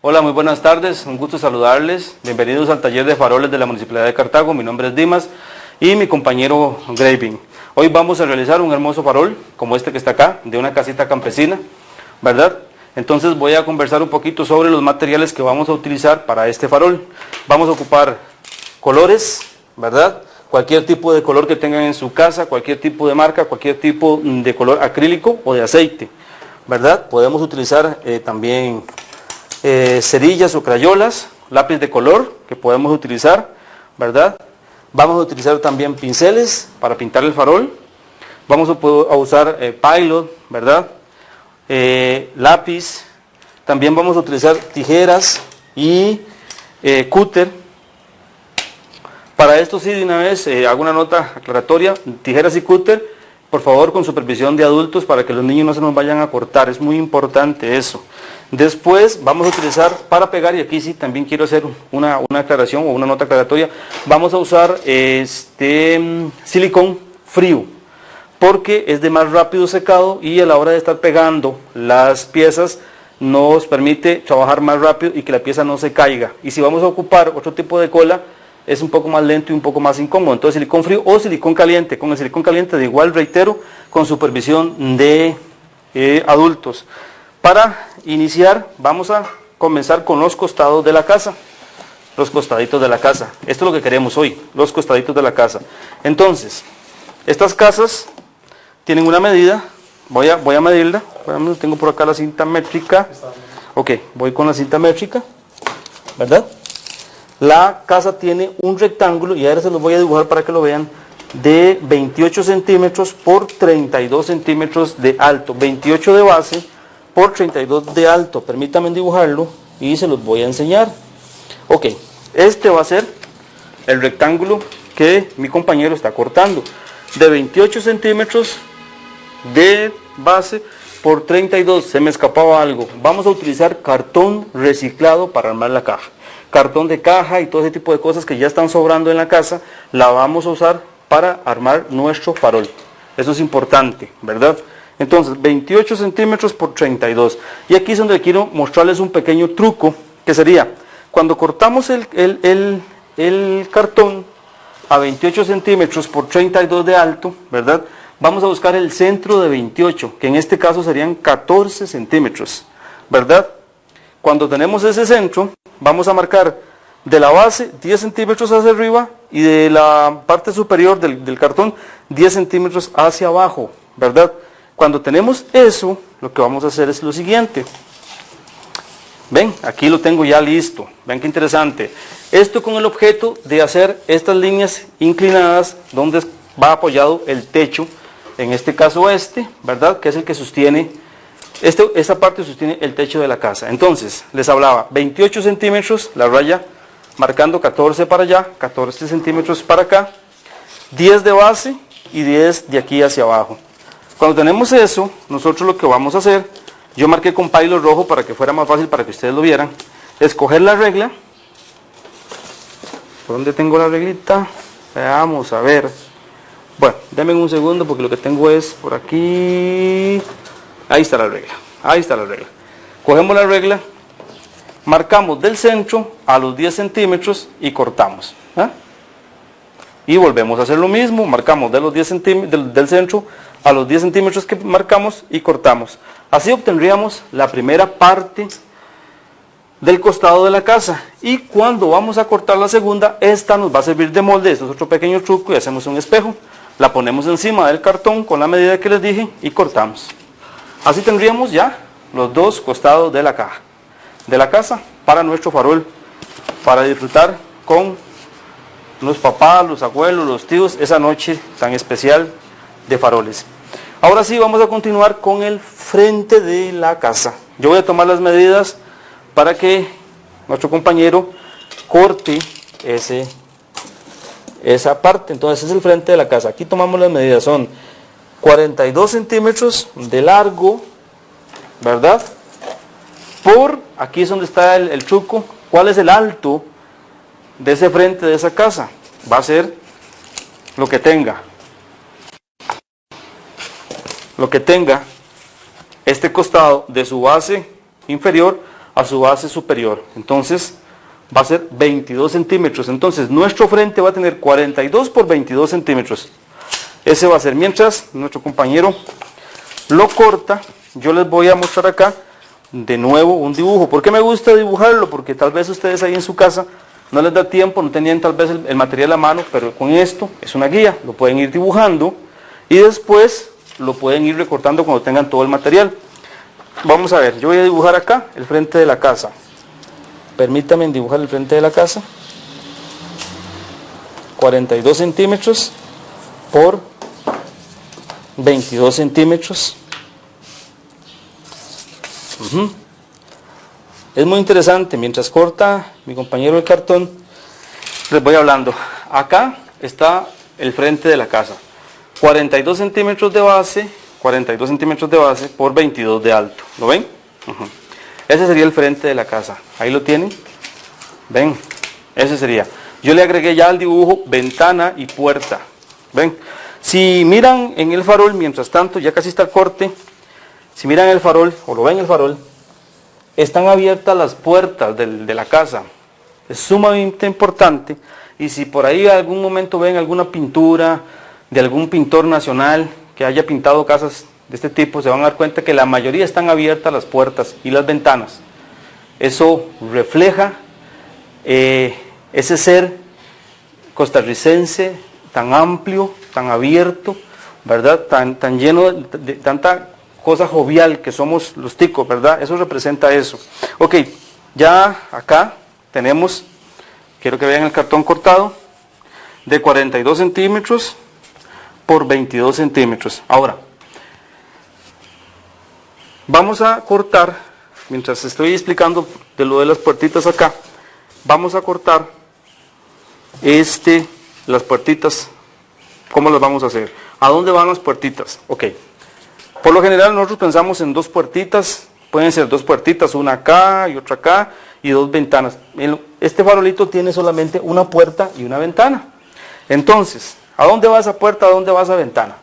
Hola, muy buenas tardes, un gusto saludarles. Bienvenidos al taller de faroles de la Municipalidad de Cartago. Mi nombre es Dimas y mi compañero Graving. Hoy vamos a realizar un hermoso farol, como este que está acá, de una casita campesina, ¿verdad? Entonces voy a conversar un poquito sobre los materiales que vamos a utilizar para este farol. Vamos a ocupar colores, ¿verdad? Cualquier tipo de color que tengan en su casa, cualquier tipo de marca, cualquier tipo de color acrílico o de aceite, ¿verdad? Podemos utilizar también cerillas o crayolas, lápiz de color que podemos utilizar, ¿verdad? Vamos a utilizar también pinceles para pintar el farol. Vamos a usar pilot, ¿verdad? Lápiz. También vamos a utilizar tijeras y cúter. Para esto sí, de una vez hago una nota aclaratoria: tijeras y cúter, por favor, con supervisión de adultos para que los niños no se nos vayan a cortar. Es muy importante eso. Después vamos a utilizar para pegar, y aquí sí también quiero hacer una aclaración o una nota aclaratoria. Vamos a usar silicón frío, porque es de más rápido secado y a la hora de estar pegando las piezas nos permite trabajar más rápido y que la pieza no se caiga. Y si vamos a ocupar otro tipo de cola, es un poco más lento y un poco más incómodo. Entonces silicón frío o silicón caliente. Con el silicón caliente, de igual, reitero, con supervisión de adultos. Para iniciar vamos a comenzar con los costados de la casa. Los costaditos de la casa. Esto es lo que queremos hoy, los costaditos de la casa. Entonces, estas casas tienen una medida. Voy a medirla. Tengo por acá la cinta métrica. Ok, voy con la cinta métrica, ¿verdad? La casa tiene un rectángulo, y ahora se los voy a dibujar para que lo vean, de 28 centímetros por 32 centímetros de alto. 28 de base por 32 de alto. Permítanme dibujarlo y se los voy a enseñar. Ok, este va a ser el rectángulo que mi compañero está cortando. De 28 centímetros de base por 32. Se me escapaba algo. Vamos a utilizar cartón reciclado para armar la caja. Cartón de caja y todo ese tipo de cosas que ya están sobrando en la casa, la vamos a usar para armar nuestro farol. Eso es importante, ¿verdad? Entonces, 28 centímetros por 32. Y aquí es donde quiero mostrarles un pequeño truco, que sería, cuando cortamos el cartón a 28 centímetros por 32 de alto, ¿verdad? Vamos a buscar el centro de 28, que en este caso serían 14 centímetros, ¿verdad? Cuando tenemos ese centro, vamos a marcar de la base 10 centímetros hacia arriba y de la parte superior del cartón 10 centímetros hacia abajo, ¿verdad? Cuando tenemos eso, lo que vamos a hacer es lo siguiente. Ven, aquí lo tengo ya listo. Ven qué interesante. Esto con el objeto de hacer estas líneas inclinadas donde va apoyado el techo. En este caso ¿verdad? Que es el que sostiene, esta parte sostiene el techo de la casa. Entonces, les hablaba, 28 centímetros, la raya marcando 14 para allá, 14 centímetros para acá, 10 de base y 10 de aquí hacia abajo. Cuando tenemos eso, nosotros lo que vamos a hacer, yo marqué con pilot rojo para que fuera más fácil para que ustedes lo vieran, es coger la regla. ¿Por dónde tengo la reglita? Veamos, a ver. Bueno, denme un segundo porque lo que tengo es por aquí. Ahí está la regla, ahí está la regla. Cogemos la regla, marcamos del centro a los 10 centímetros y cortamos. Y volvemos a hacer lo mismo, marcamos de los 10 centímetros, del centro a los 10 centímetros que marcamos y cortamos. Así obtendríamos la primera parte del costado de la casa. Y cuando vamos a cortar la segunda, esta nos va a servir de molde. Esto es otro pequeño truco, y hacemos un espejo. La ponemos encima del cartón con la medida que les dije y cortamos. Así tendríamos ya los dos costados de la caja, de la casa, para nuestro farol, para disfrutar con los papás, los abuelos, los tíos, esa noche tan especial de faroles. Ahora sí, vamos a continuar con el frente de la casa. Yo voy a tomar las medidas para que nuestro compañero corte esa parte. Entonces es el frente de la casa. Aquí tomamos las medidas, son 42 centímetros de largo, ¿verdad? Por, aquí es donde está el truco, ¿cuál es el alto de ese frente de esa casa? Va a ser lo que tenga este costado de su base inferior a su base superior. Entonces va a ser 22 centímetros. Entonces nuestro frente va a tener 42 por 22 centímetros. Ese va a ser. Mientras nuestro compañero lo corta, yo les voy a mostrar acá de nuevo un dibujo. ¿Por qué me gusta dibujarlo? Porque tal vez ustedes ahí en su casa no les da tiempo, no tenían tal vez el material a mano, pero con esto es una guía. Lo pueden ir dibujando y después lo pueden ir recortando cuando tengan todo el material. Vamos a ver, yo voy a dibujar acá el frente de la casa. Permítanme dibujar el frente de la casa. 42 centímetros por 22 centímetros. Es muy interesante. Mientras corta mi compañero el cartón, les voy hablando. Acá está el frente de la casa. 42 centímetros de base, 42 centímetros de base por 22 de alto. ¿Lo ven? Ese sería el frente de la casa. Ahí lo tienen. ¿Ven? Ese sería. Yo le agregué ya al dibujo ventana y puerta. ¿Ven? Si miran en el farol, mientras tanto, ya casi está el corte. Si miran el farol, o lo ven el farol, están abiertas las puertas de la casa. Es sumamente importante. Y si por ahí algún momento ven alguna pintura de algún pintor nacional que haya pintado casas de este tipo, se van a dar cuenta que la mayoría están abiertas las puertas y las ventanas. Eso refleja ese ser costarricense tan amplio, tan abierto, ¿verdad? Tan lleno de tanta cosa jovial que somos los ticos, ¿verdad? Eso representa eso. Ok, ya acá tenemos, quiero que vean el cartón cortado, de 42 centímetros por 22 centímetros. Ahora, vamos a cortar, mientras estoy explicando de lo de las puertitas acá, vamos a cortar las puertitas. ¿Cómo las vamos a hacer? ¿A dónde van las puertitas? Ok. Por lo general nosotros pensamos en dos puertitas, pueden ser dos puertitas, una acá y otra acá, y dos ventanas. Este farolito tiene solamente una puerta y una ventana. Entonces, ¿a dónde va esa puerta? ¿A dónde va esa ventana?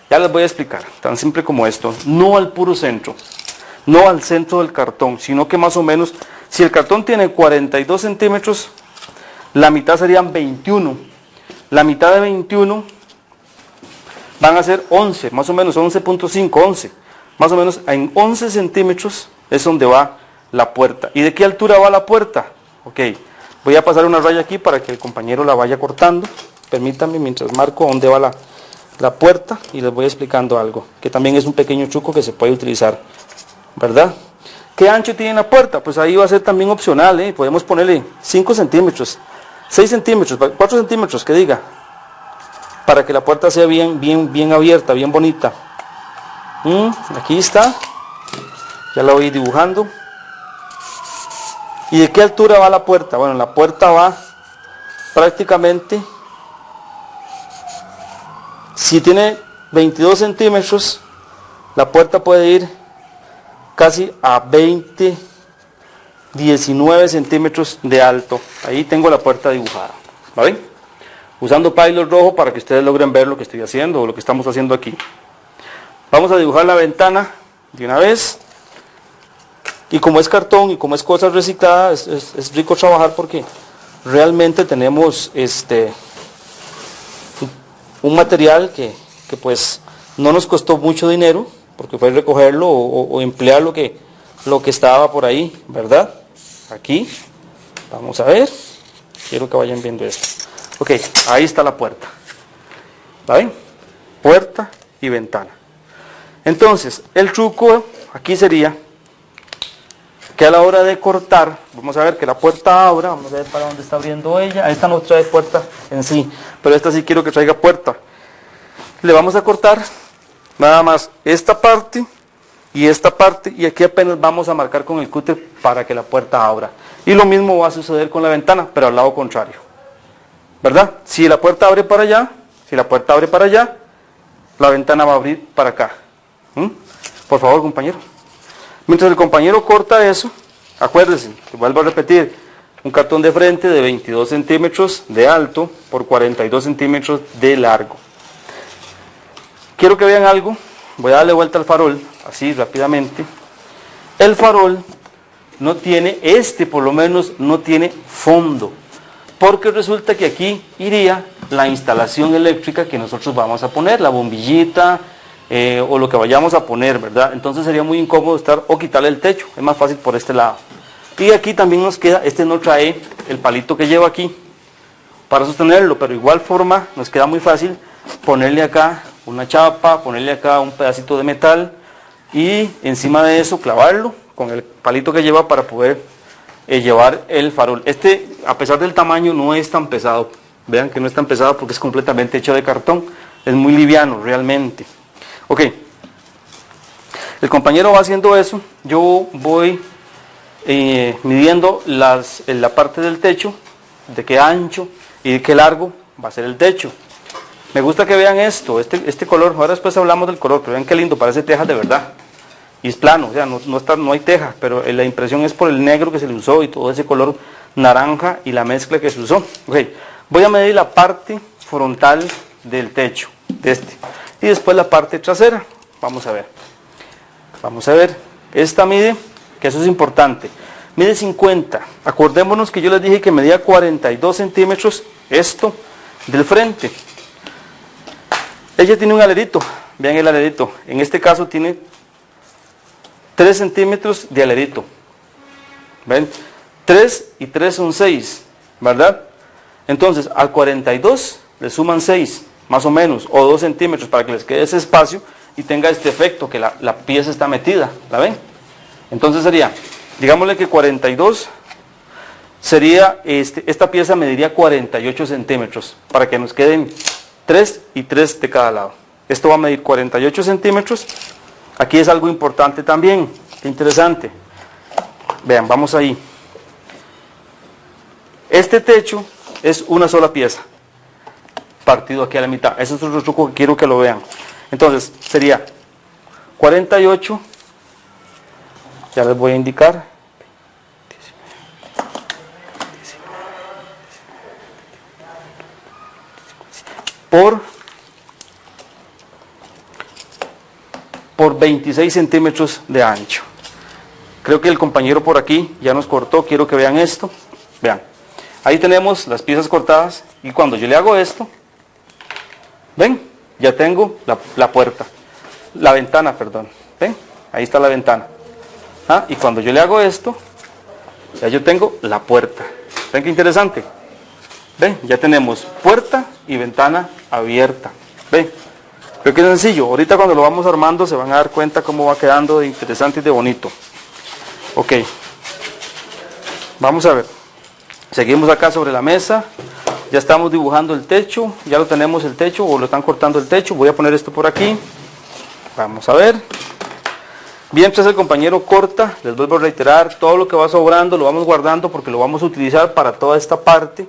Ya les voy a explicar, tan simple como esto. No al puro centro, no al centro del cartón, sino que más o menos, si el cartón tiene 42 centímetros, la mitad serían 21. La mitad de 21 van a ser 11, más o menos 11.5, 11. Más o menos en 11 centímetros es donde va la puerta. ¿Y de qué altura va la puerta? Ok, voy a pasar una raya aquí para que el compañero la vaya cortando. Permítanme mientras marco dónde va la puerta y les voy explicando algo, que también es un pequeño truco que se puede utilizar, ¿verdad? ¿Qué ancho tiene la puerta? Pues ahí va a ser también opcional, podemos ponerle 5 centímetros, 6 centímetros, 4 centímetros, que diga, para que la puerta sea bien abierta, bien bonita. Aquí está, ya la voy dibujando. ¿Y de qué altura va la puerta? Bueno, la puerta va prácticamente, si tiene 22 centímetros, la puerta puede ir casi a 19 centímetros de alto. Ahí tengo la puerta dibujada, ¿vale? Usando Pilot rojo para que ustedes logren ver lo que estoy haciendo o lo que estamos haciendo aquí. Vamos a dibujar la ventana de una vez. Y como es cartón y como es cosa reciclada, es rico trabajar porque realmente tenemos un material que pues no nos costó mucho dinero, porque fue recogerlo o emplear lo que estaba por ahí, ¿verdad? Aquí, vamos a ver, quiero que vayan viendo esto. Ok, ahí está la puerta. ¿Ven? Puerta y ventana. Entonces, el truco aquí sería que a la hora de cortar, vamos a ver que la puerta abra, vamos a ver para dónde está abriendo ella. Esta no trae puerta en sí, pero esta sí quiero que traiga puerta. Le vamos a cortar nada más esta parte y esta parte, y aquí apenas vamos a marcar con el cúter para que la puerta abra. Y lo mismo va a suceder con la ventana, pero al lado contrario, ¿verdad? Si la puerta abre para allá, la ventana va a abrir para acá. Por favor, compañero. Mientras el compañero corta eso, acuérdense, que vuelvo a repetir, un cartón de frente de 22 centímetros de alto por 42 centímetros de largo. Quiero que vean algo, voy a darle vuelta al farol, así rápidamente. El farol no tiene, este por lo menos no tiene fondo, porque resulta que aquí iría la instalación eléctrica que nosotros vamos a poner, la bombillita o lo que vayamos a poner, ¿verdad? Entonces sería muy incómodo estar o quitarle el techo, es más fácil por este lado. Y aquí también nos queda, este no trae el palito que lleva aquí para sostenerlo, pero de igual forma nos queda muy fácil ponerle acá una chapa, ponerle acá un pedacito de metal y encima de eso clavarlo con el palito que lleva para poder llevar el farol. Este, a pesar del tamaño, no es tan pesado. Vean que no es tan pesado porque es completamente hecho de cartón. Es muy liviano realmente. Ok. El compañero va haciendo eso. Yo voy midiendo la parte del techo, de qué ancho y de qué largo va a ser el techo. Me gusta que vean esto, este color. Ahora después hablamos del color, pero vean qué lindo, parece tejas de verdad. Y es plano, o sea, no hay teja, pero la impresión es por el negro que se le usó y todo ese color naranja y la mezcla que se usó. Okay. Voy a medir la parte frontal del techo, de este, y después la parte trasera. Vamos a ver. Vamos a ver. Esta mide, que eso es importante, mide 50. Acordémonos que yo les dije que medía 42 centímetros esto del frente. Ella tiene un alerito, vean el alerito. En este caso tiene 3 centímetros de alerito. ¿Ven? 3 y 3 son 6, ¿verdad? Entonces, al 42 le suman 6, más o menos, o 2 centímetros para que les quede ese espacio y tenga este efecto, que la pieza está metida, ¿la ven? Entonces sería, digámosle que 42 sería, esta pieza mediría 48 centímetros, para que nos queden 3 y 3 de cada lado. Esto va a medir 48 centímetros. Aquí es algo importante también, qué interesante. Vean, vamos ahí. Este techo es una sola pieza, partido aquí a la mitad. Ese es otro truco que quiero que lo vean. Entonces, sería 48, ya les voy a indicar, por 26 centímetros de ancho. Creo que el compañero por aquí ya nos cortó, quiero que vean esto. Vean, ahí tenemos las piezas cortadas y cuando yo le hago esto, ven, ya tengo la puerta, la ventana, perdón. Ven, ahí está la ventana. Y cuando yo le hago esto, ya yo tengo la puerta. Ven qué interesante. Ven, ya tenemos puerta y ventana abierta. Ven, creo que es sencillo. Ahorita cuando lo vamos armando se van a dar cuenta cómo va quedando de interesante y de bonito. Ok, vamos a ver. Seguimos acá sobre la mesa. Ya estamos dibujando el techo. Ya lo tenemos el techo o lo están cortando el techo. Voy a poner esto por aquí. Vamos a ver. Mientras el compañero corta, les vuelvo a reiterar, todo lo que va sobrando lo vamos guardando porque lo vamos a utilizar para toda esta parte.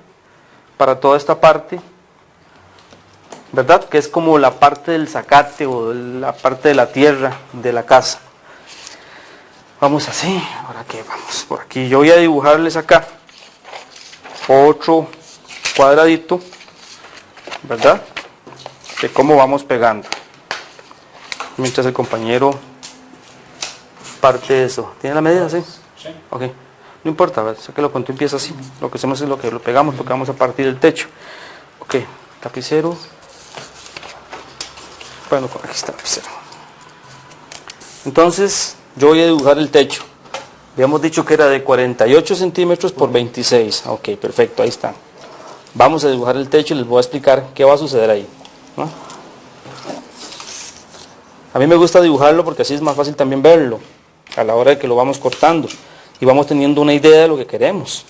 ¿Verdad? Que es como la parte del zacate o la parte de la tierra de la casa. Vamos así, ahora que vamos por aquí. Yo voy a dibujarles acá otro cuadradito, ¿verdad? De cómo vamos pegando. Mientras el compañero parte eso. ¿Tiene la medida? ¿Sí? Sí. Ok. No importa, ¿verdad? Sáquelo cuando empieza así. Lo que hacemos es lo que lo pegamos porque vamos a partir el techo. Ok, tapicero. Bueno, aquí está el lapicero. Entonces, yo voy a dibujar el techo. Habíamos dicho que era de 48 centímetros por 26. Ok, perfecto, ahí está. Vamos a dibujar el techo y les voy a explicar qué va a suceder ahí, ¿no? A mí me gusta dibujarlo porque así es más fácil también verlo a la hora de que lo vamos cortando y vamos teniendo una idea de lo que queremos.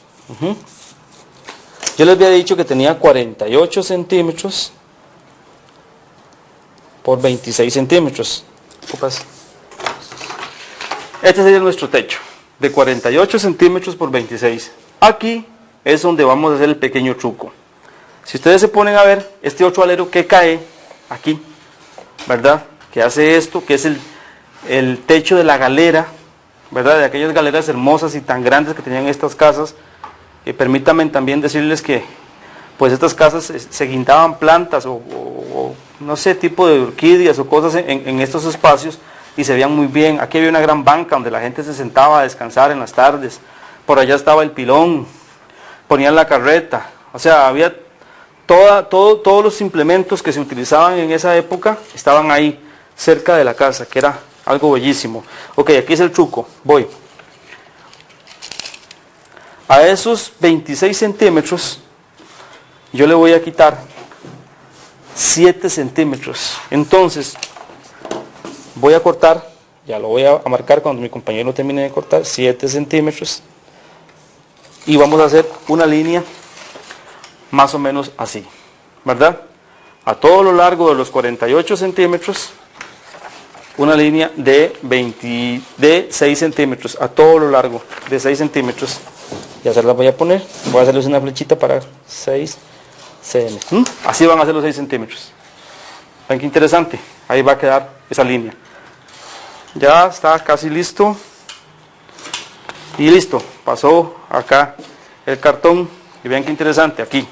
Yo les había dicho que tenía 48 centímetros por 26 centímetros. Este sería nuestro techo, de 48 centímetros por 26. Aquí es donde vamos a hacer el pequeño truco. Si ustedes se ponen a ver, este otro alero que cae aquí, ¿verdad? Que hace esto, que es el techo de la galera, ¿verdad? De aquellas galeras hermosas y tan grandes que tenían estas casas. Permítanme también decirles que pues estas casas se guindaban plantas o no sé, tipo de orquídeas o cosas en estos espacios y se veían muy bien. Aquí había una gran banca donde la gente se sentaba a descansar en las tardes. Por allá estaba el pilón, ponían la carreta. O sea, había todos los implementos que se utilizaban en esa época estaban ahí, cerca de la casa, que era algo bellísimo. Ok, aquí es el truco, voy. A esos 26 centímetros, yo le voy a quitar 7 centímetros. Entonces, voy a cortar, ya lo voy a marcar cuando mi compañero termine de cortar, 7 centímetros. Y vamos a hacer una línea más o menos así, ¿verdad? A todo lo largo de los 48 centímetros, una línea de 6 centímetros, a todo lo largo de 6 centímetros. Ya se las voy a poner, voy a hacerles una flechita para 6 cm. Así van a ser los 6 centímetros. Ven qué interesante, ahí va a quedar esa línea. Ya está casi listo. Y listo, pasó acá el cartón. Y vean qué interesante, aquí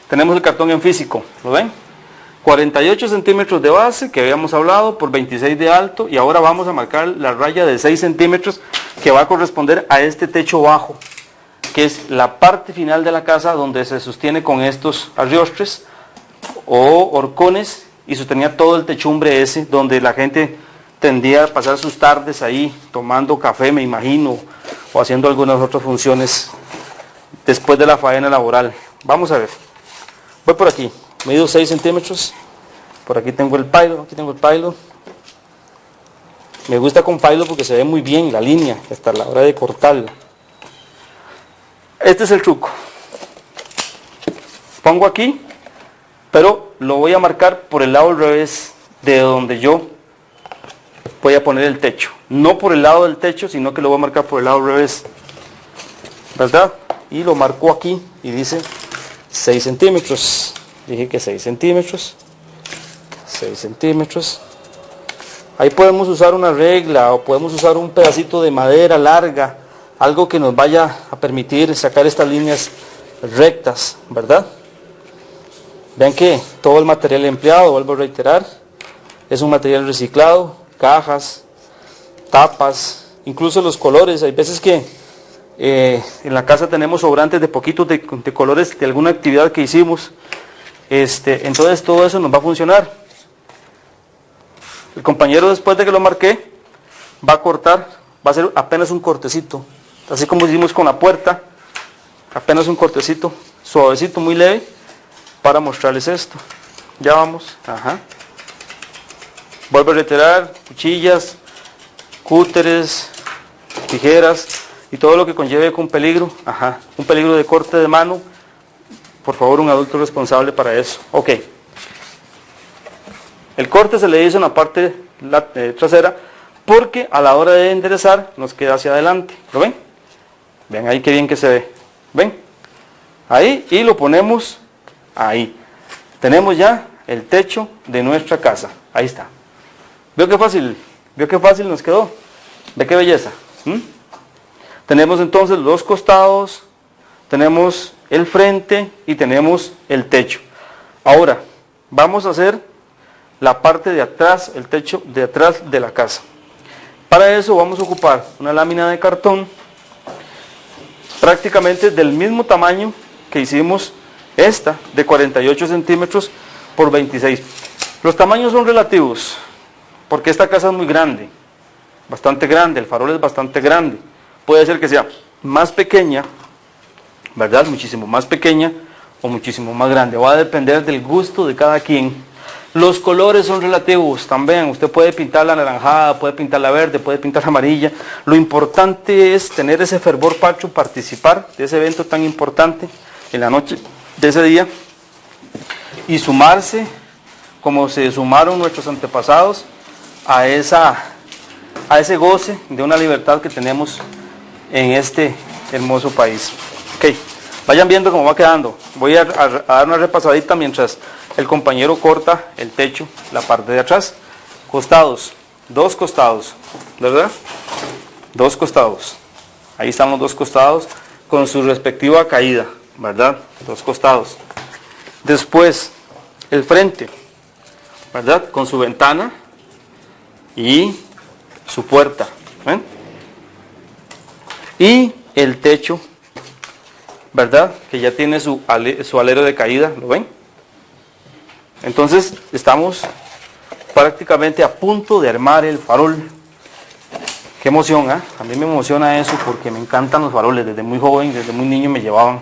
tenemos el cartón en físico, ¿lo ven? 48 centímetros de base, que habíamos hablado, por 26 de alto. Y ahora vamos a marcar la raya de 6 centímetros, que va a corresponder a este techo bajo, que es la parte final de la casa, donde se sostiene con estos arriostres o horcones, y sostenía todo el techumbre ese, donde la gente tendía a pasar sus tardes ahí, tomando café, me imagino, o haciendo algunas otras funciones después de la faena laboral. Vamos a ver, voy por aquí, mido 6 centímetros, por aquí tengo el pylon, aquí tengo el pylon. Me gusta con pylon porque se ve muy bien la línea, hasta la hora de cortarla. Este es el truco. Pongo aquí, pero lo voy a marcar por el lado al revés de donde yo voy a poner el techo. No por el lado del techo, sino que lo voy a marcar por el lado al revés, ¿verdad? Y lo marco aquí y dice 6 centímetros. Dije que 6 centímetros. 6 centímetros. Ahí podemos usar una regla o podemos usar un pedacito de madera larga, algo que nos vaya a permitir sacar estas líneas rectas, ¿verdad? Vean que todo el material empleado, vuelvo a reiterar, es un material reciclado, cajas, tapas, incluso los colores. Hay veces que en la casa tenemos sobrantes de poquitos de colores de alguna actividad que hicimos, entonces todo eso nos va a funcionar. El compañero, después de que lo marqué, va a cortar, va a hacer apenas un cortecito, así como hicimos con la puerta, apenas un cortecito, suavecito, muy leve, para mostrarles esto. Ya vamos, ajá. Vuelvo a reiterar, cuchillas, cúteres, tijeras y todo lo que conlleve con peligro, ajá, un peligro de corte de mano. Por favor, un adulto responsable para eso. Ok. El corte se le hizo en la parte trasera porque a la hora de enderezar nos queda hacia adelante. ¿Lo ven? Ven ahí qué bien que se ve. ¿Ven? Ahí, y lo ponemos ahí. Tenemos ya el techo de nuestra casa. Ahí está. ¿Veo qué fácil? ¿Veo qué fácil nos quedó? ¿Ve qué belleza? Tenemos entonces los dos costados, tenemos el frente y tenemos el techo. Ahora, vamos a hacer la parte de atrás, el techo de atrás de la casa. Para eso vamos a ocupar una lámina de cartón, prácticamente del mismo tamaño que hicimos esta, de 48 centímetros por 26. Los tamaños son relativos, porque esta casa es muy grande, bastante grande, el farol es bastante grande. Puede ser que sea más pequeña, ¿verdad? Muchísimo más pequeña o muchísimo más grande. Va a depender del gusto de cada quien. Los colores son relativos también. Usted puede pintar la anaranjada, puede pintar la verde, puede pintar la amarilla. Lo importante es tener ese fervor patrio, participar de ese evento tan importante en la noche de ese día y sumarse, como se sumaron nuestros antepasados, a ese goce de una libertad que tenemos en este hermoso país. Ok, vayan viendo cómo va quedando. Voy a dar una repasadita mientras el compañero corta el techo, la parte de atrás. Costados, dos costados, ¿verdad? Dos costados. Ahí están los dos costados con su respectiva caída, ¿verdad? Dos costados. Después, el frente, ¿verdad? Con su ventana y su puerta, ¿ven? Y el techo, ¿verdad? Que ya tiene su alero de caída, ¿lo ven? Entonces estamos prácticamente a punto de armar el farol. Qué emoción, ¿eh? A mí me emociona eso porque me encantan los faroles. Desde muy joven, desde muy niño me llevaban.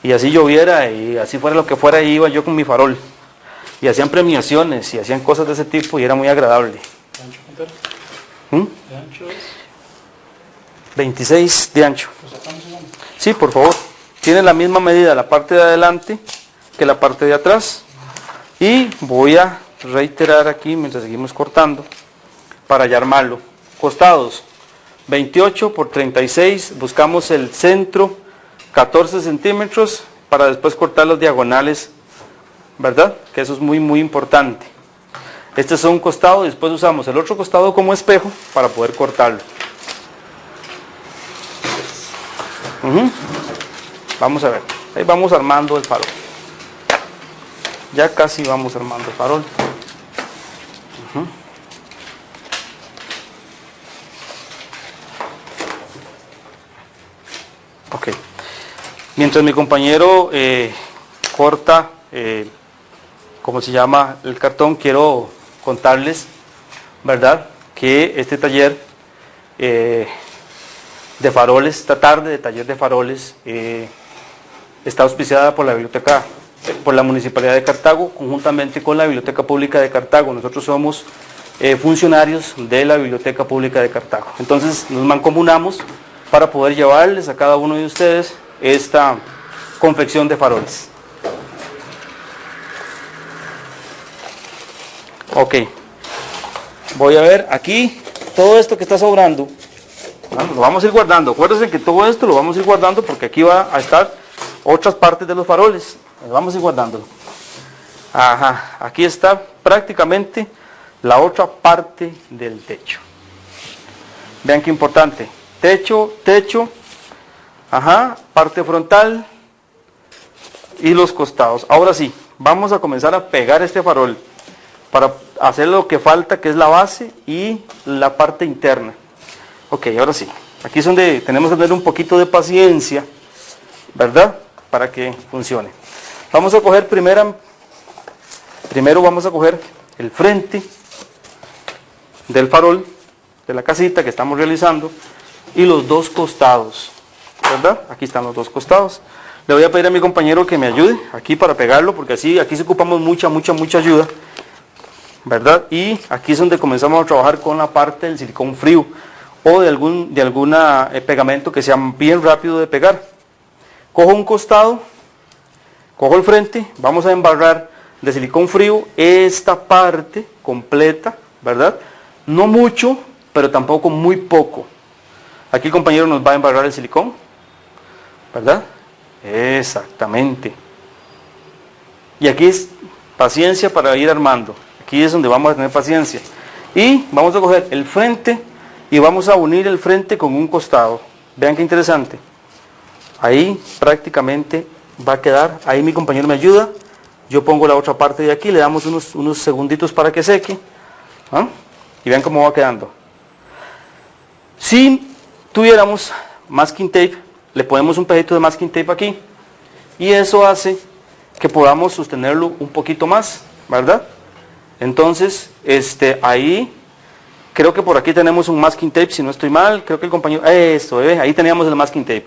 Y así lloviera y así fuera lo que fuera, iba yo con mi farol. Y hacían premiaciones y hacían cosas de ese tipo y era muy agradable. ¿De ancho es? 26 de ancho. Sí, por favor. Tiene la misma medida la parte de adelante que la parte de atrás. Y voy a reiterar aquí mientras seguimos cortando para ya armarlo. Costados 28 por 36, buscamos el centro 14 centímetros para después cortar los diagonales, ¿verdad? Que eso es muy importante. Este es un costado y después usamos el otro costado como espejo para poder cortarlo. Vamos a ver, ahí vamos armando el farol. Ya casi vamos armando el farol. Ok. Mientras mi compañero corta, ¿cómo se llama? El cartón, quiero contarles, ¿verdad? Que este taller de faroles, esta tarde de taller de faroles, está auspiciada por la biblioteca, por la Municipalidad de Cartago, conjuntamente con la Biblioteca Pública de Cartago. Nosotros somos funcionarios de la Biblioteca Pública de Cartago. Entonces nos mancomunamos para poder llevarles a cada uno de ustedes esta confección de faroles. Ok, voy a ver aquí todo esto que está sobrando. Bueno, lo vamos a ir guardando. Acuérdense que todo esto lo vamos a ir guardando porque aquí va a estar otras partes de los faroles. Vamos a ir guardándolo. Ajá, aquí está prácticamente la otra parte del techo. Vean qué importante. Techo, ajá, parte frontal y los costados. Ahora sí, vamos a comenzar a pegar este farol para hacer lo que falta, que es la base y la parte interna. Ok, ahora sí, aquí es donde tenemos que tener un poquito de paciencia, ¿verdad? Para que funcione. Vamos a coger primero vamos a coger el frente del farol, de la casita que estamos realizando, y los dos costados, ¿verdad? Aquí están los dos costados. Le voy a pedir a mi compañero que me ayude aquí para pegarlo, porque así aquí sí ocupamos mucha ayuda, ¿verdad? Y aquí es donde comenzamos a trabajar con la parte del silicón frío o de algún pegamento que sea bien rápido de pegar. Cojo un costado, cojo el frente, vamos a embarrar de silicón frío esta parte completa, ¿verdad? No mucho, pero tampoco muy poco. Aquí el compañero nos va a embarrar el silicón, ¿verdad? Exactamente. Y aquí es paciencia para ir armando. Aquí es donde vamos a tener paciencia. Y vamos a coger el frente y vamos a unir el frente con un costado. Vean qué interesante. Ahí prácticamente va a quedar. Ahí mi compañero me ayuda. Yo pongo la otra parte de aquí. Le damos unos segunditos para que seque. ¿Ah? Y vean cómo va quedando. Si tuviéramos masking tape, le ponemos un pedacito de masking tape aquí. Y eso hace que podamos sostenerlo un poquito más, ¿verdad? Entonces, ahí, creo que por aquí tenemos un masking tape, si no estoy mal. Creo que el compañero, ahí teníamos el masking tape.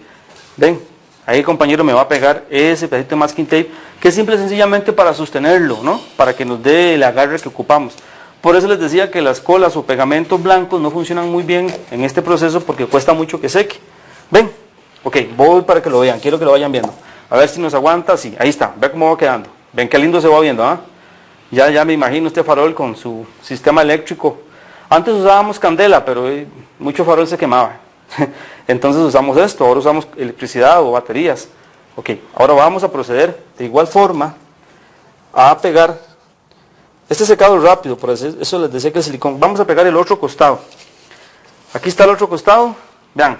Ven, ahí el compañero me va a pegar ese pedacito de masking tape, que es simple y sencillamente para sostenerlo, ¿no? Para que nos dé el agarre que ocupamos. Por eso les decía que las colas o pegamentos blancos no funcionan muy bien en este proceso porque cuesta mucho que seque. Ven, ok, voy para que lo vean, quiero que lo vayan viendo. A ver si nos aguanta, sí, ahí está, ve cómo va quedando. Ven qué lindo se va viendo, ¿ah? Ya me imagino este farol con su sistema eléctrico. Antes usábamos candela, pero mucho farol se quemaba. Entonces usamos esto, ahora usamos electricidad o baterías. Ok, ahora vamos a proceder de igual forma a pegar. Este secado rápido, por eso les decía que el silicón. Vamos a pegar el otro costado. Aquí está el otro costado, vean.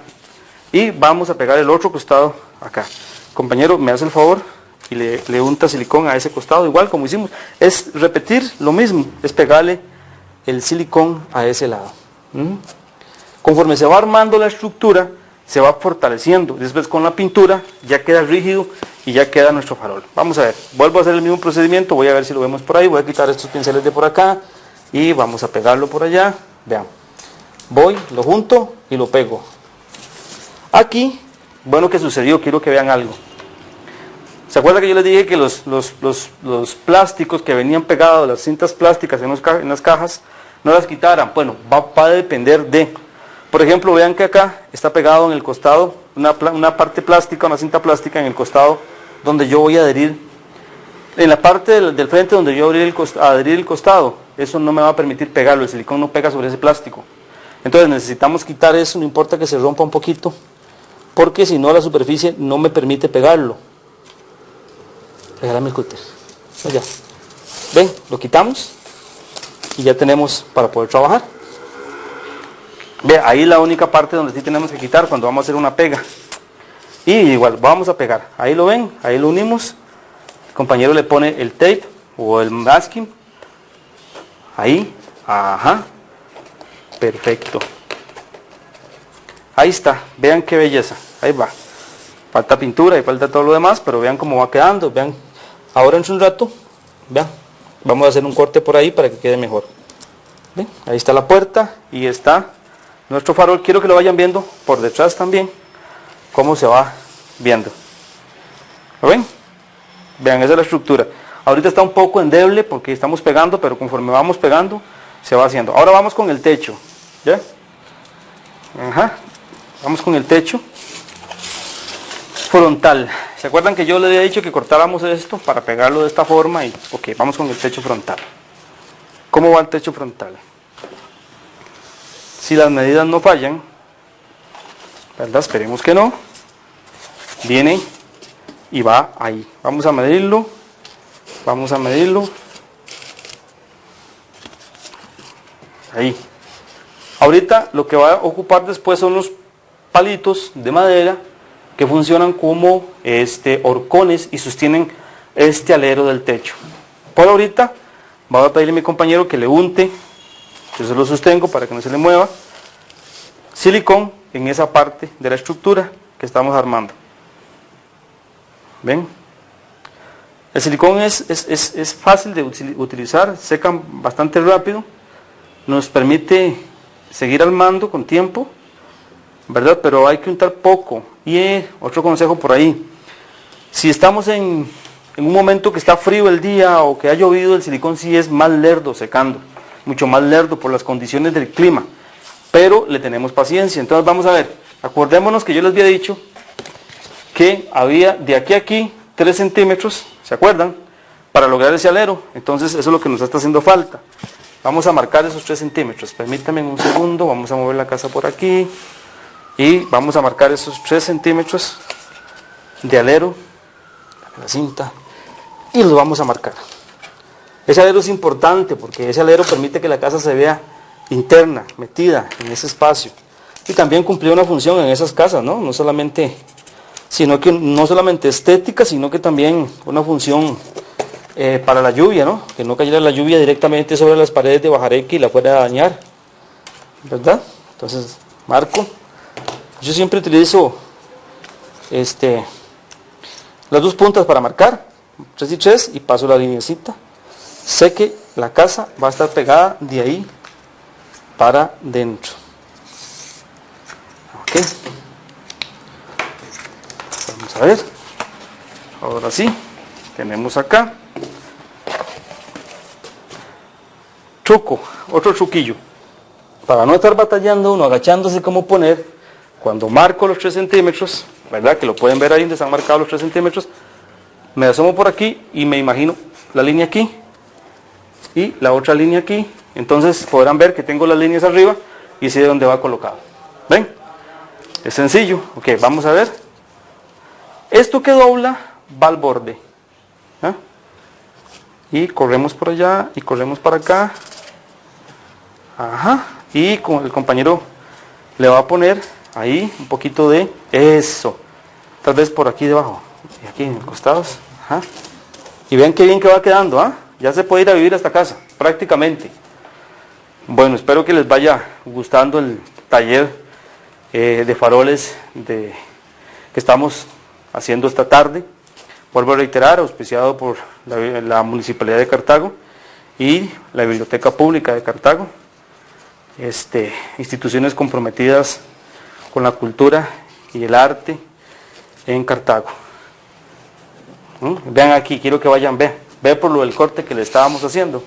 Y vamos a pegar el otro costado acá. Compañero, me hace el favor y le unta silicón a ese costado, igual como hicimos. Es repetir lo mismo, es pegarle el silicón a ese lado. Conforme se va armando la estructura, se va fortaleciendo. Después con la pintura ya queda rígido y ya queda nuestro farol. Vamos a ver, vuelvo a hacer el mismo procedimiento, voy a ver si lo vemos por ahí, voy a quitar estos pinceles de por acá y vamos a pegarlo por allá. Vean, voy, lo junto y lo pego. Aquí, bueno, ¿qué sucedió? Quiero que vean algo. ¿Se acuerdan que yo les dije que los plásticos que venían pegados, las cintas plásticas en las cajas, no las quitaran? Bueno, va a depender de... Por ejemplo, vean que acá está pegado en el costado una parte plástica, una cinta plástica en el costado donde yo voy a adherir. En la parte del frente donde yo voy a adherir el costado, eso no me va a permitir pegarlo, el silicón no pega sobre ese plástico. Entonces necesitamos quitar eso, no importa que se rompa un poquito, porque si no la superficie no me permite pegarlo. Regálame el cúter. Allá. Ven, lo quitamos y ya tenemos para poder trabajar. Ve, ahí es la única parte donde sí tenemos que quitar cuando vamos a hacer una pega. Y igual, vamos a pegar. Ahí lo ven, ahí lo unimos. El compañero le pone el tape o el masking. Ahí, ajá. Perfecto. Ahí está, vean qué belleza. Ahí va. Falta pintura y falta todo lo demás, pero vean cómo va quedando. Vean, ahora en un rato, vean, vamos a hacer un corte por ahí para que quede mejor. ¿Ven? Ahí está la puerta y está nuestro farol. Quiero que lo vayan viendo por detrás también, cómo se va viendo. ¿Lo ven? Vean, esa es la estructura. Ahorita está un poco endeble porque estamos pegando, pero conforme vamos pegando, se va haciendo. Ahora vamos con el techo. ¿Ya? Ajá. Vamos con el techo frontal. ¿Se acuerdan que yo les había dicho que cortáramos esto para pegarlo de esta forma? Ok, vamos con el techo frontal. ¿Cómo va el techo frontal? Si las medidas no fallan, ¿verdad? Esperemos que no. Viene y va ahí. Vamos a medirlo. Vamos a medirlo. Ahí. Ahorita lo que va a ocupar después son los palitos de madera que funcionan como horcones y sostienen este alero del techo. Por ahorita voy a pedirle a mi compañero que le unte, yo se lo sostengo para que no se le mueva, silicón en esa parte de la estructura que estamos armando. ¿Ven? El silicón es fácil de utilizar, seca bastante rápido, nos permite seguir armando con tiempo, ¿verdad? Pero hay que untar poco. Y otro consejo por ahí, si estamos en un momento que está frío el día o que ha llovido, el silicón sí es más lerdo secando, mucho más lerdo por las condiciones del clima, pero le tenemos paciencia. Entonces vamos a ver, acordémonos que yo les había dicho que había de aquí a aquí 3 centímetros, ¿se acuerdan? Para lograr ese alero. Entonces eso es lo que nos está haciendo falta. Vamos a marcar esos 3 centímetros, permítanme un segundo, vamos a mover la casa por aquí y vamos a marcar esos 3 centímetros de alero, la cinta, y los vamos a marcar. Ese alero es importante porque ese alero permite que la casa se vea interna, metida en ese espacio, y también cumplió una función en esas casas, ¿no? No solamente estética, sino que también una función para la lluvia, ¿no? Que no cayera la lluvia directamente sobre las paredes de bajareque y la fuera a dañar, ¿verdad? Entonces marco. Yo siempre utilizo las 2 puntas para marcar, 3 y 3, y paso la lineecita. Sé que la casa va a estar pegada de ahí para dentro. Ok. Vamos a ver. Ahora sí, tenemos acá. Truco, otro truquillo. Para no estar batallando uno, agachándose como poner, cuando marco los 3 centímetros, ¿verdad? Que lo pueden ver ahí donde están marcados los 3 centímetros, me asomo por aquí y me imagino la línea aquí y la otra línea aquí. Entonces podrán ver que tengo las líneas arriba y sé dónde va colocado. ¿Ven? Es sencillo. Ok, vamos a ver. Esto que dobla va al borde. ¿Ah? Y corremos por allá y corremos para acá. Ajá. Y con el compañero le va a poner ahí un poquito de eso. Tal vez por aquí debajo. Y aquí en los costados. Ajá. Y vean qué bien que va quedando. ¿Ah? Ya se puede ir a vivir a esta casa, prácticamente. Bueno, espero que les vaya gustando el taller de faroles que estamos haciendo esta tarde. Vuelvo a reiterar, auspiciado por la Municipalidad de Cartago y la Biblioteca Pública de Cartago, instituciones comprometidas con la cultura y el arte en Cartago. Vean aquí, quiero que vayan, ve por lo del corte que le estábamos haciendo.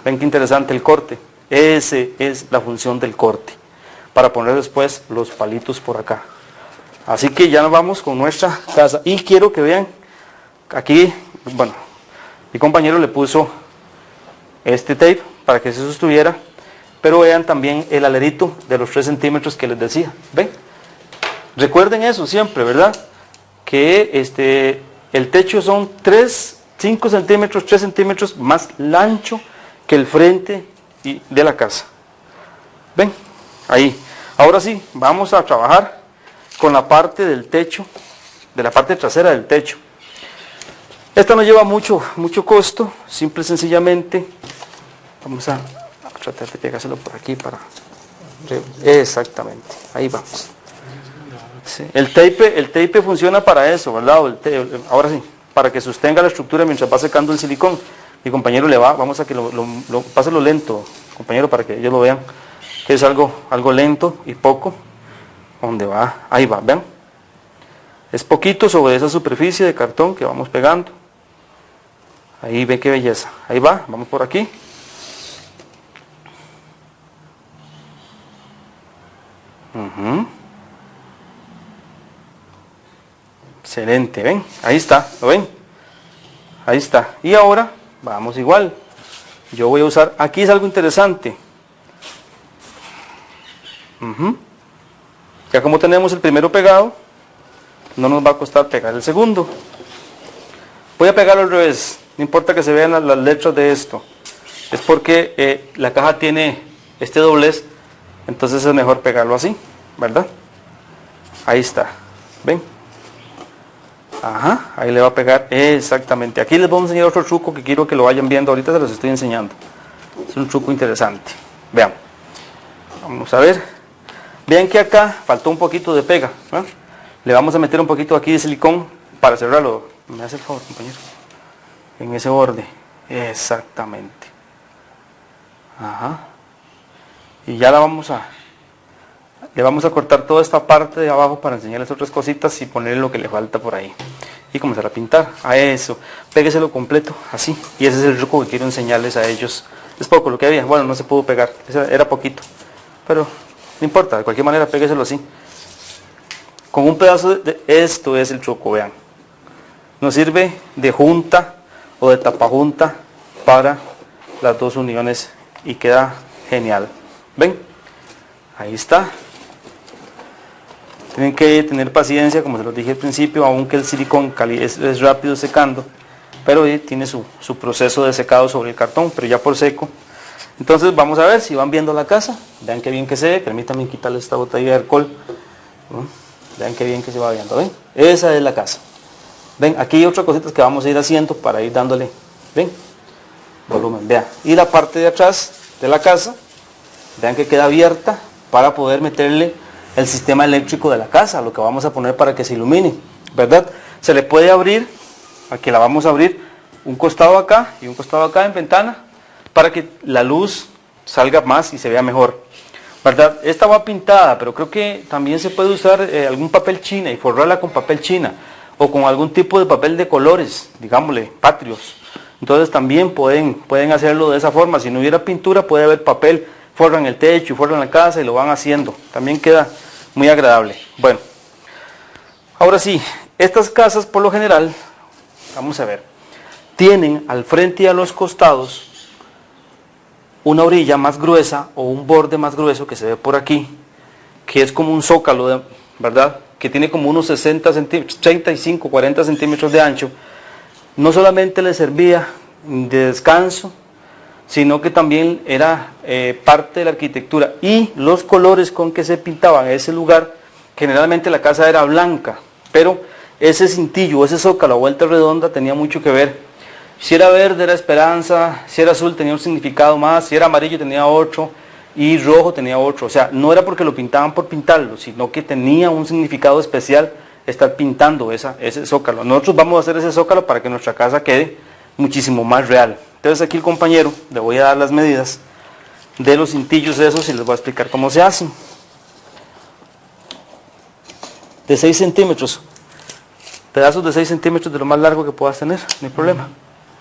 Ven qué interesante el corte. Esa es la función del corte, para poner después los palitos por acá. Así que ya nos vamos con nuestra casa. Y quiero que vean, aquí, bueno, mi compañero le puso este tape para que se sostuviera, pero vean también el alerito de los 3 centímetros que les decía. ¿Ven? Recuerden eso siempre, ¿verdad? Que el techo son 5 centímetros, 3 centímetros más ancho que el frente de la casa. ¿Ven? Ahí. Ahora sí, vamos a trabajar con la parte del techo, de la parte trasera del techo. Esta no lleva mucho costo, simple y sencillamente. Vamos a tratar de pegárselo por aquí para... Exactamente, ahí vamos. Sí. El tape funciona para eso, ¿verdad? Ahora sí, para que sostenga la estructura mientras va secando el silicón. Mi compañero vamos a que páselo lento, compañero, para que ellos lo vean, que es algo lento y poco. ¿Dónde va? Ahí va, ¿ven? Es poquito sobre esa superficie de cartón que vamos pegando. Ahí ve qué belleza. Ahí va, vamos por aquí. Excelente, ¿ven? Ahí está, ¿lo ven? Ahí está. Y ahora vamos igual. Yo voy a usar, aquí es algo interesante. Ya como tenemos el primero pegado, no nos va a costar pegar el segundo. Voy a pegarlo al revés, no importa que se vean las letras de esto. Es porque la caja tiene este doblez, entonces es mejor pegarlo así, ¿verdad? Ahí está, ¿ven? Ajá, ahí le va a pegar exactamente. Aquí les voy a enseñar otro truco que quiero que lo vayan viendo, ahorita se los estoy enseñando. Es un truco interesante. Vean, vamos a ver. Vean que acá faltó un poquito de pega, ¿no? Le vamos a meter un poquito aquí de silicón para cerrarlo. ¿Me hace el favor, compañero? En ese borde, exactamente. Ajá. Y ya le vamos a cortar toda esta parte de abajo para enseñarles otras cositas y ponerle lo que le falta por ahí. Y comenzar a pintar. A eso. Pégueselo completo, así. Y ese es el truco que quiero enseñarles a ellos. Es poco lo que había. Bueno, no se pudo pegar. Era poquito. Pero no importa. De cualquier manera, pégueselo así. Con un pedazo de... Esto es el truco, vean. Nos sirve de junta o de tapajunta para las dos uniones. Y queda genial. ¿Ven? Ahí está. Tienen que tener paciencia, como se los dije al principio, aunque el silicón es rápido secando, pero tiene su proceso de secado sobre el cartón, pero ya por seco. Entonces vamos a ver si van viendo la casa. Vean qué bien que se ve. Permítanme quitarle esta botella de alcohol. Vean qué bien que se va viendo. ¿Ven? Esa es la casa. Ven, aquí hay otras cositas que vamos a ir haciendo para ir dándole, ven, volumen. Vean, y la parte de atrás de la casa, vean que queda abierta para poder meterle el sistema eléctrico de la casa, lo que vamos a poner para que se ilumine, ¿verdad? Se le puede abrir, aquí la vamos a abrir, un costado acá y un costado acá en ventana, para que la luz salga más y se vea mejor, ¿verdad? Esta va pintada, pero creo que también se puede usar algún papel china y forrarla con papel china, o con algún tipo de papel de colores, digámosle, patrios. Entonces también pueden hacerlo de esa forma. Si no hubiera pintura, puede haber papel, forran el techo y forran la casa y lo van haciendo. También queda muy agradable. Bueno, ahora sí, estas casas por lo general, vamos a ver, tienen al frente y a los costados una orilla más gruesa o un borde más grueso que se ve por aquí, que es como un zócalo, ¿verdad? Que tiene como unos 60 centímetros, 35, 40 centímetros de ancho. No solamente le servía de descanso, sino que también era parte de la arquitectura. Y los colores con que se pintaban ese lugar, generalmente la casa era blanca, pero ese cintillo, ese zócalo a vuelta redonda tenía mucho que ver. Si era verde era esperanza, si era azul tenía un significado más, si era amarillo tenía otro, y rojo tenía otro. O sea, no era porque lo pintaban por pintarlo, sino que tenía un significado especial estar pintando ese zócalo. Nosotros vamos a hacer ese zócalo para que nuestra casa quede muchísimo más real. Entonces aquí el compañero le voy a dar las medidas de los cintillos esos y les voy a explicar cómo se hacen. De 6 centímetros, pedazos de 6 centímetros de lo más largo que puedas tener, no hay problema.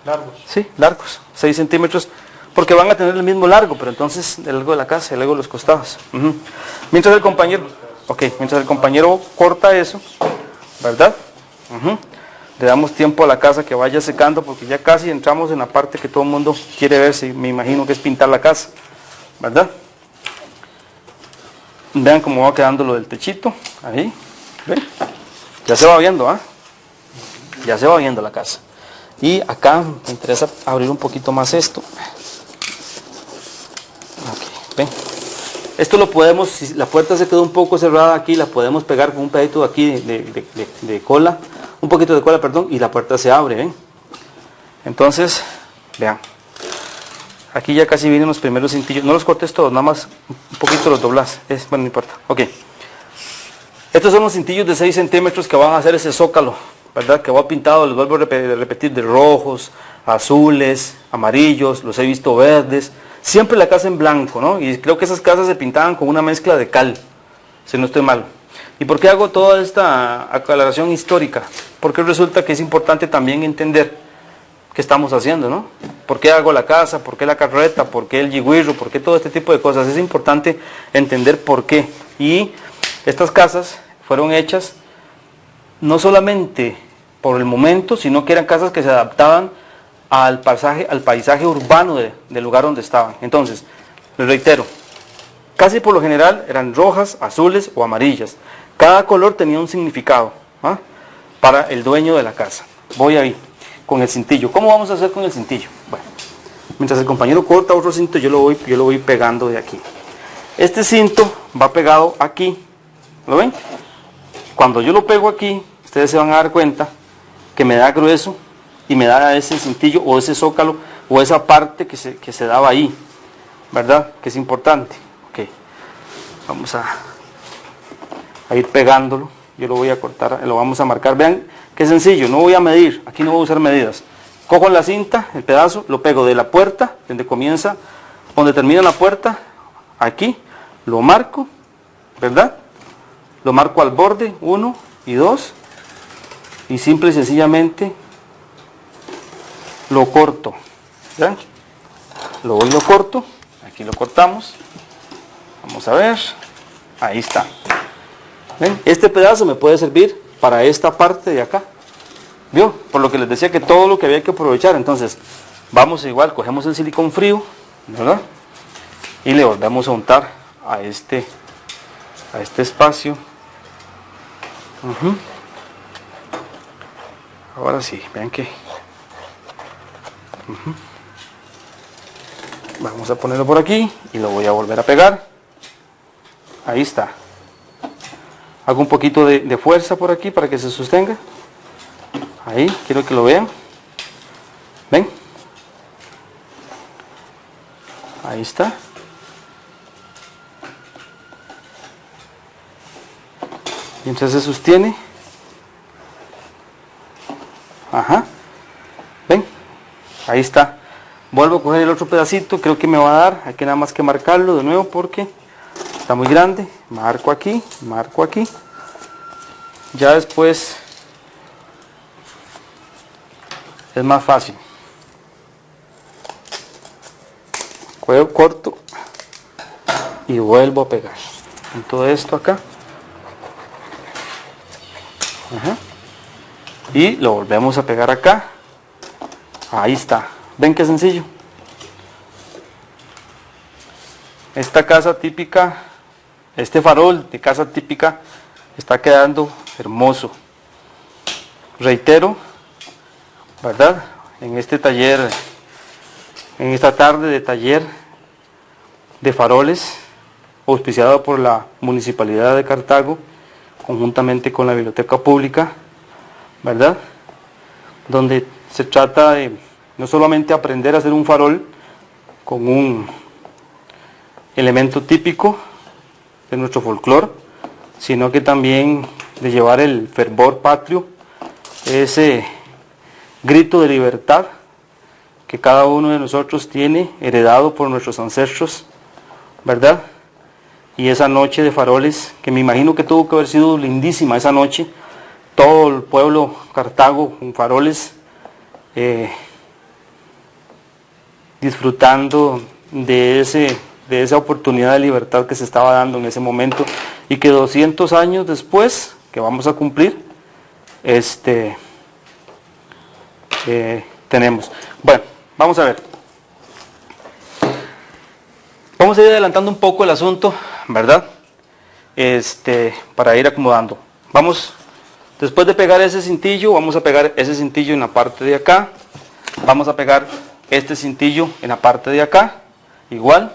Largos. Sí, largos, 6 centímetros, porque van a tener el mismo largo, pero entonces el largo de la casa, el largo de los costados. Mientras el compañero corta eso, ¿verdad? Le damos tiempo a la casa que vaya secando, porque ya casi entramos en la parte que todo el mundo quiere ver, si me imagino que es pintar la casa, ¿verdad? Vean cómo va quedando lo del techito, ahí, ¿ven? Ya se va viendo, ¿ah? Ya se va viendo la casa. Y acá me interesa abrir un poquito más esto. Okay, ven. Esto lo podemos, si la puerta se quedó un poco cerrada aquí, la podemos pegar con un pedacito aquí de cola, un poquito de cola, perdón, y la puerta se abre, ¿ven? Entonces, vean. Aquí ya casi vienen los primeros cintillos. No los cortes todos, nada más un poquito los doblas. Bueno, no importa. Ok. Estos son los cintillos de 6 centímetros que van a hacer ese zócalo, ¿verdad? Que va pintado, les vuelvo a repetir, de rojos, azules, amarillos, los he visto verdes. Siempre la casa en blanco, ¿no? Y creo que esas casas se pintaban con una mezcla de cal, si no estoy mal. ¿Y por qué hago toda esta aclaración histórica? Porque resulta que es importante también entender qué estamos haciendo, ¿no? ¿Por qué hago la casa? ¿Por qué la carreta? ¿Por qué el yigüirro? ¿Por qué todo este tipo de cosas? Es importante entender por qué. Y estas casas fueron hechas no solamente por el momento, sino que eran casas que se adaptaban al paisaje urbano del lugar donde estaban. Entonces, les reitero, casi por lo general eran rojas, azules o amarillas. Cada color tenía un significado, ¿ah? Para el dueño de la casa. Voy ahí, con el cintillo. ¿Cómo vamos a hacer con el cintillo? Bueno, mientras el compañero corta otro cinto, yo lo voy pegando de aquí. Este cinto va pegado aquí, ¿lo ven? Cuando yo lo pego aquí, ustedes se van a dar cuenta que me da grueso y me da ese cintillo o ese zócalo o esa parte que se daba ahí, ¿verdad? Que es importante. Ok, vamos a ir pegándolo. Yo lo voy a cortar, lo vamos a marcar. Vean qué sencillo, no voy a medir, aquí no voy a usar medidas. Cojo la cinta, el pedazo, lo pego de la puerta, donde termina la puerta, aquí, lo marco, ¿verdad? Lo marco al borde, 1 y 2, y simple y sencillamente lo corto. ¿Vean? Lo corto, aquí lo cortamos, vamos a ver, ahí está. ¿Ven? Este pedazo me puede servir para esta parte de acá, ¿vio? Por lo que les decía que todo lo que había que aprovechar. Entonces, vamos igual, cogemos el silicón frío, ¿verdad? Y le volvemos a untar a este espacio. Ahora sí, vean que vamos a ponerlo por aquí y lo voy a volver a pegar. Ahí está. Hago un poquito de fuerza por aquí para que se sostenga. Ahí, quiero que lo vean. ¿Ven? Ahí está. Y entonces se sostiene. Ajá. ¿Ven? Ahí está. Vuelvo a coger el otro pedacito, creo que me va a dar. Hay que nada más que marcarlo de nuevo porque está muy grande. Marco aquí, marco aquí. Ya después es más fácil. Corto y vuelvo a pegar. Con todo esto acá. Ajá. Y lo volvemos a pegar acá. Ahí está. ¿Ven qué sencillo? Esta casa típica, este farol de casa típica está quedando hermoso. Reitero, ¿verdad? En este taller, en esta tarde de taller de faroles, auspiciado por la Municipalidad de Cartago, conjuntamente con la Biblioteca Pública, ¿verdad? Donde se trata de no solamente aprender a hacer un farol con elemento típico de nuestro folclore, sino que también de llevar el fervor patrio, ese grito de libertad que cada uno de nosotros tiene heredado por nuestros ancestros, ¿verdad? Y esa noche de faroles, que me imagino que tuvo que haber sido lindísima esa noche, todo el pueblo Cartago con faroles, disfrutando de esa oportunidad de libertad que se estaba dando en ese momento, y que 200 años después, que vamos a cumplir, tenemos. Bueno, vamos a ver. Vamos a ir adelantando un poco el asunto, ¿verdad? Para ir acomodando. Vamos, después de pegar ese cintillo, vamos a pegar ese cintillo en la parte de acá. Vamos a pegar este cintillo en la parte de acá, igual.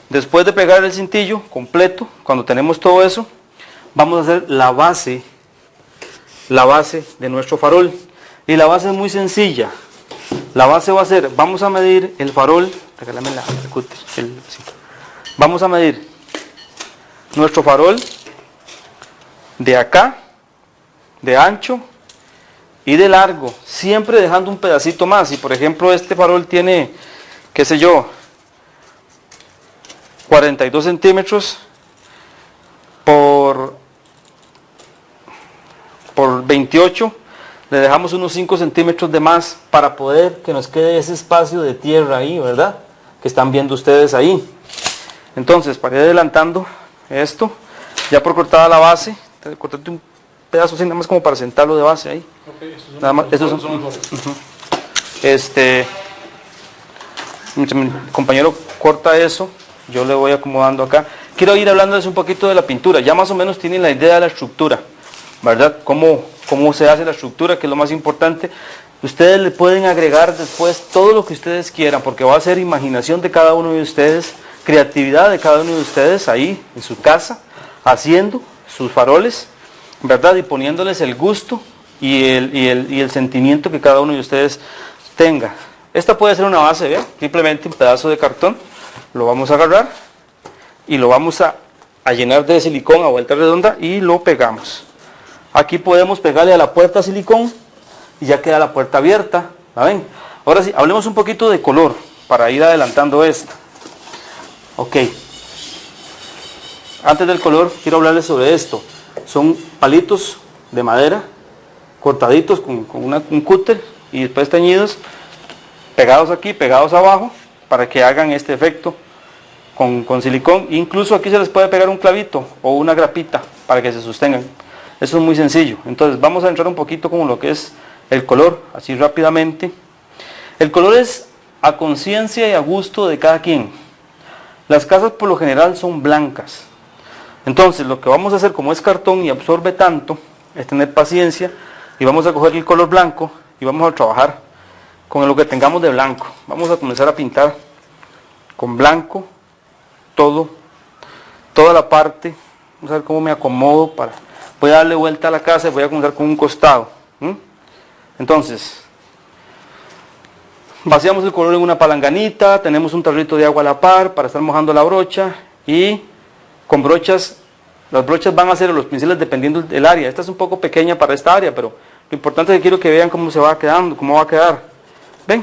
Después de pegar el cintillo completo, cuando tenemos todo eso, vamos a hacer la base de nuestro farol. Y la base es muy sencilla. La base va a ser, vamos a medir el farol, regálame el cúter, sí. Vamos a medir nuestro farol de acá, de ancho y de largo, siempre dejando un pedacito más. Si por ejemplo este farol tiene, qué sé yo, 42 centímetros por 28, le dejamos unos 5 centímetros de más para poder que nos quede ese espacio de tierra ahí, ¿verdad? Que están viendo ustedes ahí. Entonces, para ir adelantando esto, ya por cortada la base, cortate un pedazo así, nada más como para sentarlo de base ahí. Okay, nada más, estos son mi compañero corta eso, yo le voy acomodando acá. Quiero ir hablándoles un poquito de la pintura, ya más o menos tienen la idea de la estructura, ¿verdad? Cómo se hace la estructura, que es lo más importante. Ustedes le pueden agregar después todo lo que ustedes quieran, porque va a ser imaginación de cada uno de ustedes, creatividad de cada uno de ustedes ahí en su casa, haciendo sus faroles, ¿verdad? Y poniéndoles el gusto y el sentimiento que cada uno de ustedes tenga. Esta puede ser una base, ¿vean? Simplemente un pedazo de cartón, lo vamos a agarrar y lo vamos a llenar de silicón a vuelta redonda y lo pegamos. Aquí podemos pegarle a la puerta silicón y ya queda la puerta abierta, ¿la ven? Ahora sí, hablemos un poquito de color para ir adelantando esto. Ok. Antes del color, quiero hablarles sobre esto. Son palitos de madera, cortaditos con un cúter y después teñidos, pegados aquí, pegados abajo, para que hagan este efecto con silicón. Incluso aquí se les puede pegar un clavito o una grapita para que se sostengan. Eso es muy sencillo. Entonces vamos a entrar un poquito con lo que es el color, así rápidamente. El color es a conciencia y a gusto de cada quien. Las casas por lo general son blancas. Entonces lo que vamos a hacer, como es cartón y absorbe tanto, es tener paciencia y vamos a coger el color blanco y vamos a trabajar con lo que tengamos de blanco. Vamos a comenzar a pintar con blanco toda la parte. Vamos a ver cómo me acomodo para... Voy a darle vuelta a la casa y voy a comenzar con un costado. Entonces, vaciamos el color en una palanganita, tenemos un tarrito de agua a la par para estar mojando la brocha y con brochas, las brochas van a ser los pinceles dependiendo del área. Esta es un poco pequeña para esta área, pero lo importante es que quiero que vean cómo se va quedando, cómo va a quedar. ¿Ven?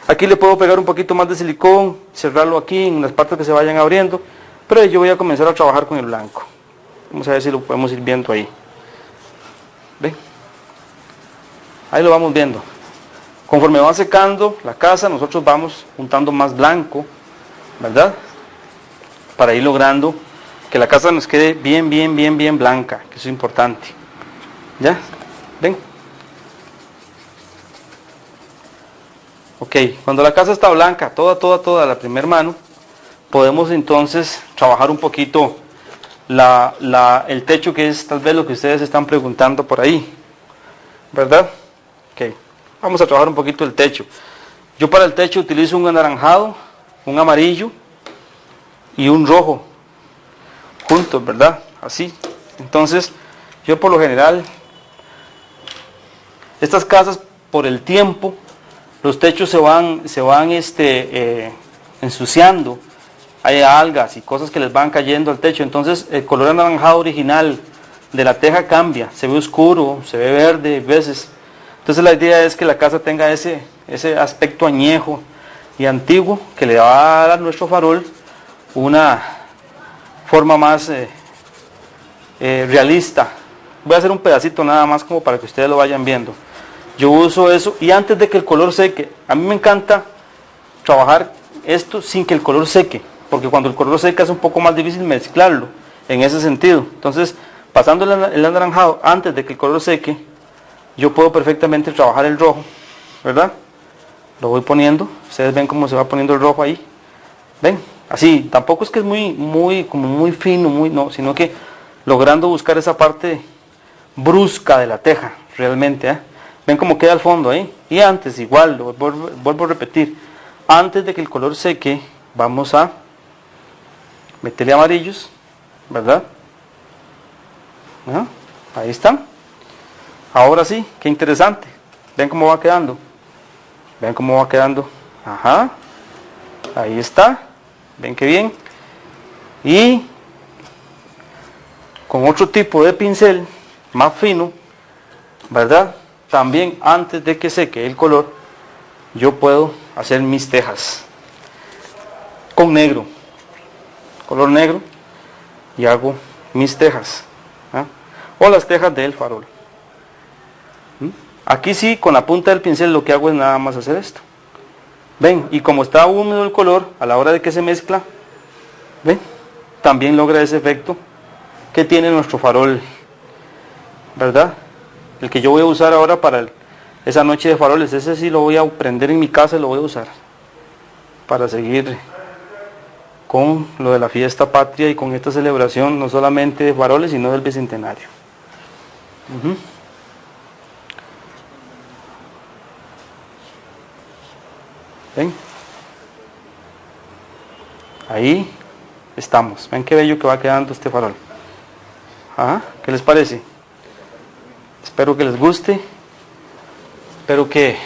Aquí le puedo pegar un poquito más de silicón, cerrarlo aquí en las partes que se vayan abriendo, pero yo voy a comenzar a trabajar con el blanco. Vamos a ver si lo podemos ir viendo ahí. ¿Ven? Ahí lo vamos viendo. Conforme va secando la casa, nosotros vamos juntando más blanco, ¿verdad? Para ir logrando que la casa nos quede bien blanca, que eso es importante. ¿Ya? ¿Ven? Ok, cuando la casa está blanca, toda, la primer mano, podemos entonces trabajar un poquito el techo, que es tal vez lo que ustedes están preguntando por ahí, ¿verdad? Ok, vamos a trabajar un poquito el techo. Yo para el techo utilizo un anaranjado, un amarillo y un rojo juntos, ¿verdad? Así. Entonces, yo por lo general, estas casas por el tiempo, los techos se van ensuciando hay algas y cosas que les van cayendo al techo, entonces el color anaranjado original de la teja cambia, se ve oscuro, se ve verde a veces. Entonces la idea es que la casa tenga ese aspecto añejo y antiguo que le va a dar a nuestro farol una forma más realista. Voy a hacer un pedacito nada más como para que ustedes lo vayan viendo. Yo uso eso y antes de que el color seque, a mí me encanta trabajar esto sin que el color seque, porque cuando el color seca es un poco más difícil mezclarlo en ese sentido. Entonces, pasando el anaranjado antes de que el color seque, yo puedo perfectamente trabajar el rojo, ¿verdad? Lo voy poniendo, ustedes ven cómo se va poniendo el rojo ahí. ¿Ven? Así, tampoco es que es como muy fino, no, sino que logrando buscar esa parte brusca de la teja, realmente, ¿eh? Ven cómo queda al fondo ahí. Y antes, igual, lo vuelvo a repetir, antes de que el color seque, vamos a meterle amarillos, ¿verdad? ¿Ah? Ahí están. Ahora sí, qué interesante. Ven cómo va quedando. Ven cómo va quedando. Ajá. Ahí está. Ven qué bien. Y con otro tipo de pincel, más fino, ¿verdad? También antes de que seque el color, yo puedo hacer mis tejas con negro, color negro, y hago mis tejas, ¿eh? O las tejas del farol. Aquí sí, con la punta del pincel lo que hago es nada más hacer esto. Ven, y como está húmedo el color, a la hora de que se mezcla, ven, también logra ese efecto que tiene nuestro farol, ¿verdad? El que yo voy a usar ahora para esa noche de faroles, ese sí lo voy a prender en mi casa y lo voy a usar para seguir con lo de la fiesta patria y con esta celebración no solamente de faroles sino del bicentenario. ¿Ven? Ahí estamos. Ven qué bello que va quedando este farol. Ajá, ¿qué les parece? Espero que les guste. Espero que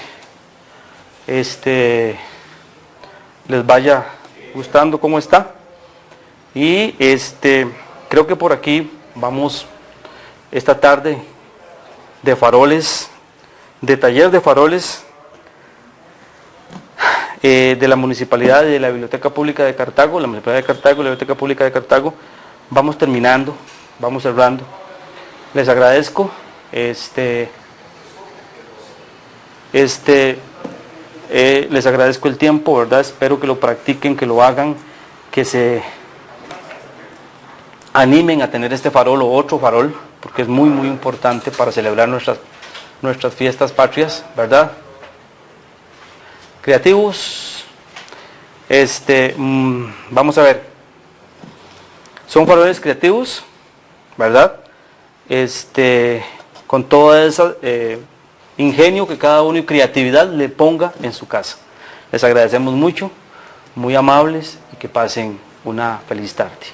les vaya gustando cómo está. Y creo que por aquí vamos esta tarde de faroles, de taller de faroles de la Municipalidad y de la Biblioteca Pública de Cartago, la Municipalidad de Cartago y la Biblioteca Pública de Cartago. Vamos terminando, vamos cerrando. Les agradezco. Les agradezco el tiempo, ¿verdad? Espero que lo practiquen, que lo hagan, que se animen a tener este farol o otro farol, porque es muy muy importante para celebrar nuestras fiestas patrias, ¿verdad? Creativos, vamos a ver, son faroles creativos, ¿verdad? Con todo ese ingenio que cada uno y creatividad le ponga en su casa. Les agradecemos mucho, muy amables y que pasen una feliz tarde.